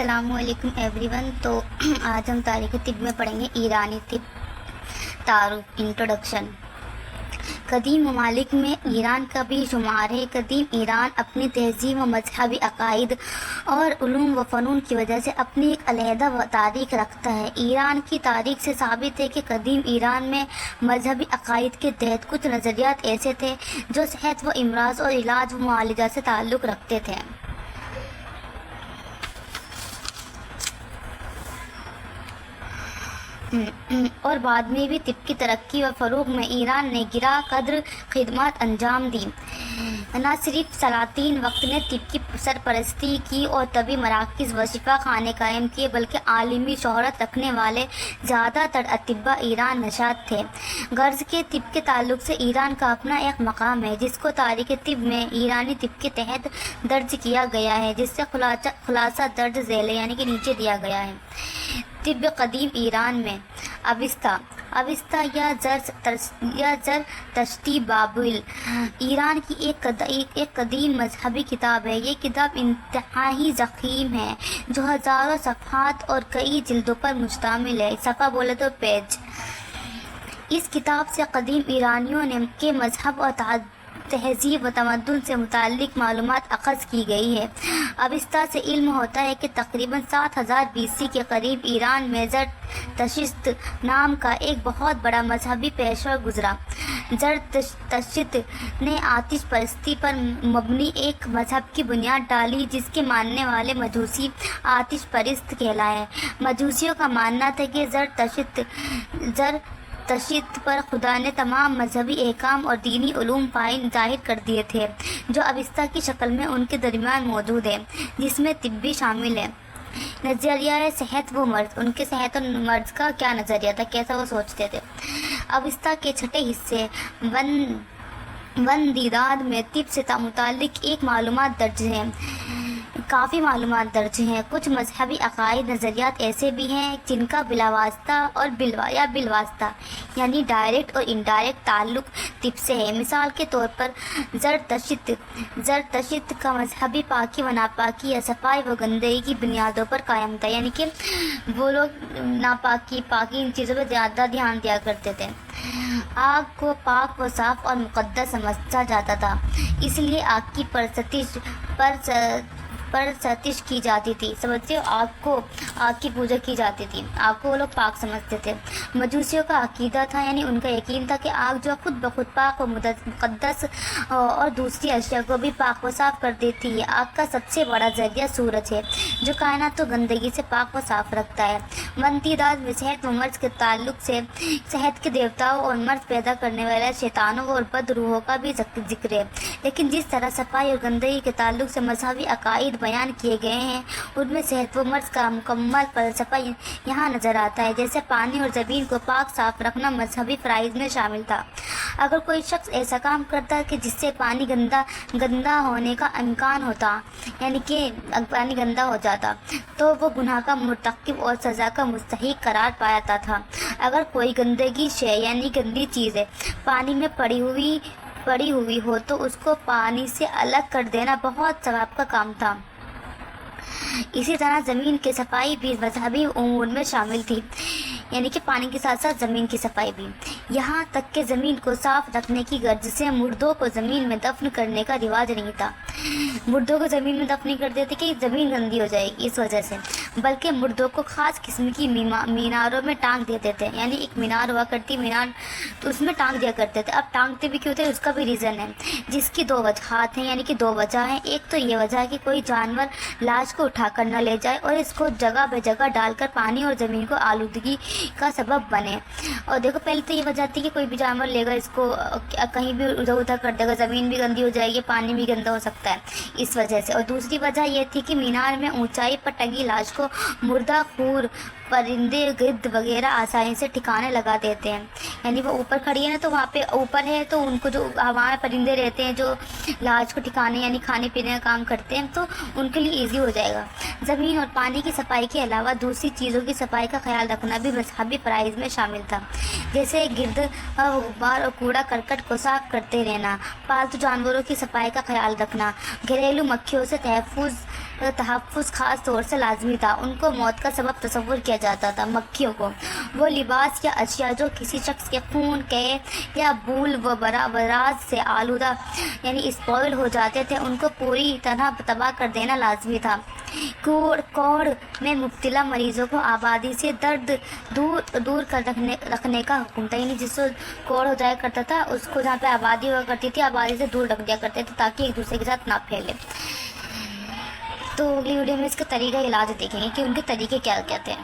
अस्सलाम वालेकुम एवरीवन। तो आज हम तारीख़ तिब में पढ़ेंगे ईरानी तिब तारुफ इंट्रोडक्शन। कदीम ममालिक में ईरान का भी शुमार है। कदीम ईरान अपनी तहज़ीब व मजहबी अकायद और उलूम व फ़नून की वजह से अपनी एक अलहदा तारीख़ रखता है। ईरान की तारीख़ से साबित है कि कदीम ईरान में मजहबी अकायद के तहत कुछ नज़रियात ऐसे थे जो सेहत व इमराज़ और इलाज व मुआलजा से ताल्लुक़ रखते थे। और बाद में भी तिब की तरक्की व फ़रोग़ में ईरान ने गिरा कदर खिदमत अंजाम दी। न सिर्फ सलातीन वक्त ने तिब की सरपरस्ती की और तभी मराकिज़ व शिफा खाने कायम किए, बल्कि आलमी शोहरत रखने वाले ज़्यादातर अतिब्बा ईरान नशात थे। गर्ज़ के तिब के ताल्लुक़ से ईरान का अपना एक मकाम है जिसको तारीख़ तिब में ईरानी तिब के तहत दर्ज किया गया है, जिससे खुलासा दर्ज झेल यानी कि नीचे दिया गया है। तिब कदीम ईरान में अविस्ता या जर तश्ती बाबिल ईरान की एक कदीम मजहबी किताब है। ये किताब इंतहाई ज़ख़ीम है जो हज़ारों सफ़हात और कई जिल्दों पर मुश्तमिल है। सफ़ा बोले तो पेज। इस किताब से कदीम ईरानियों ने के मजहब और तहज़ीब व तमद्दुन से मुताल्लिक़ मालूमात अख़ज़ की गई है। अविस्ता से इल्म होता है कि तकरीबन 7000 BC के करीब ईरान में ज़रतश्त नाम का एक बहुत बड़ा मजहबी पेशवा गुज़रा। ज़रतश्त ने आतिश परस्ती पर मबनी एक मजहब की बुनियाद डाली जिसके मानने वाले मजूसी आतिश परस्त कहलाए। मजूसियों का मानना था कि ज़रतश्त पर खुदा ने तमाम मजहबी अहकाम और दीनी उलूम ज़ाहिर कर दिए थे जो अविस्ता की शक्ल में उनके दरमियान मौजूद है, जिसमें तिब भी शामिल है। नज़रिया सेहत व मर्ज, उनके सेहत और मर्ज का क्या नज़रिया था, कैसा वो सोचते थे। अविस्ता के छठे हिस्से वन दीदाद में तिब से मुताल्लिक़ एक मालूमात दर्ज हैं, काफ़ी मालूमात दर्ज हैं। कुछ मजहबी अकायद नज़रियात ऐसे भी हैं जिनका बिलावास्ता और बिलवास्ता यानी डायरेक्ट और इनडायरेक्ट ताल्लुक़ तिब से है। मिसाल के तौर पर ज़रतश्त का मजहबी पाकी व नापाकी या सफाई व गंदगी की बुनियादों पर कायम था, यानी कि वो लोग नापाकी इन चीज़ों पर ज़्यादा ध्यान दिया करते थे। आग को पाक व साफ़ और मुक़द्दस समझा जाता था, इसलिए आग की परस्तिश की जाती थी। समझते हो, आग की पूजा की जाती थी, आग को वो लोग पाक समझते थे। मजूसियों का अकीदा था, यानी उनका यकीन था कि आग जो खुद ब खुद पाक व मुक़द्दस और दूसरी अशिया को भी पाक व साफ़ कर देती है। आग का सबसे बड़ा ज़रिया सूरज है जो कायनात को गंदगी से पाक व साफ़ रखता है। मंतीदाद में सेहत व मर्ज के ताल्लुक़ से सेहत के देवताओं और मर्ज पैदा करने वाले शैतानों और बद रूहों का भी जिक्र है। लेकिन जिस तरह सफाई और गंदगी के ताल्लुक़ से मजहबी अकायद बयान किए गए हैं, उनमें सेहत व मर्ज का मुकम्मल फ़लसफ़ा यहाँ नज़र आता है। जैसे पानी और ज़मीन को पाक साफ़ रखना मजहबी फ़राइज़ में शामिल था। अगर कोई शख्स ऐसा काम करता कि जिससे पानी गंदा होने का इम्कान होता, यानी कि पानी गंदा हो जाता, तो वो गुनाह का मुर्तकिब और सज़ा का मुस्तहिक करार पाया था। अगर कोई गंदगी शे यानी गंदी चीज़ है पानी में पड़ी हुई हो तो उसको पानी से अलग कर देना बहुत सवाब का काम था। इसी तरह ज़मीन की सफाई भी मजहबी उमूर में शामिल थी, यानी कि पानी के साथ साथ ज़मीन की सफाई भी। यहाँ तक कि ज़मीन को साफ़ रखने की गर्ज से मुर्दों को ज़मीन में दफन करने का रिवाज नहीं था। मुर्दों को ज़मीन में दफन नहीं कर देते कि ज़मीन गंदी हो जाएगी इस वजह से, बल्कि मुर्दों को ख़ास किस्म की मीनारों में टांग देते थे। यानी एक मीनार हुआ करती, मीनार तो उसमें टांग दिया करते थे। अब टांगते भी क्यों थे, उसका भी रीज़न है, जिसकी दो वजहात हैं, यानी कि दो वजह हैं। एक तो ये वजह है कि कोई जानवर लाश को उठाकर न ले जाए और इसको जगह बे जगह डालकर पानी और ज़मीन को आलूदगी का सबब बने। और देखो, पहले तो ये वजह थी कि कोई भी जानवर लेगा इसको कहीं भी उधर उधर कर देगा, ज़मीन भी गंदी हो जाएगी, पानी भी गंदा हो सकता है इस वजह से। और दूसरी वजह ये थी कि मीनार में ऊंचाई पर टंगी लाश को मुर्दा खूर परिंदे गिद्ध वगैरह आसानी से ठिकाने लगा देते हैं। यानी वो ऊपर खड़ी है ना, तो वहाँ पे ऊपर है तो उनको जो हवा में परिंदे रहते हैं जो लाश को ठिकाने यानी खाने पीने का काम करते हैं, तो उनके लिए इजी हो जाएगा। ज़मीन और पानी की सफाई के अलावा दूसरी चीज़ों की सफाई का ख्याल रखना भी मजहबी फ़राइज़ में शामिल था, जैसे गिर्द गुब्बार और कूड़ा करकट को साफ करते रहना, पालतू जानवरों की सफाई का ख्याल रखना, घरेलू मक्खियों से تحفظ خاص طور سے لازمی تھا۔ ان کو موت کا سبب تصور کیا جاتا تھا۔ مکھیوں کو وہ لباس یا اشیاء جو کسی شخص کے خون کے یا بول و براز سے آلودہ یعنی اسپوائل ہو جاتے تھے ان کو پوری طرح تباہ کر دینا لازمی تھا۔ کوڑ میں مبتلا مریضوں کو آبادی سے دور کر رکھنے کا حکم تھا، یعنی جس کو کوڑ ہو جایا کرتا تھا اس کو جہاں پہ آبادی ہوا کرتی تھی آبادی سے دور رکھ دیا کرتے تھے تاکہ ایک دوسرے کے ساتھ نہ پھیلے۔ تو اگلی ویڈیو میں اس کا طریقہ علاج دیکھیں گے کہ ان کے طریقے کیا کیا تھے۔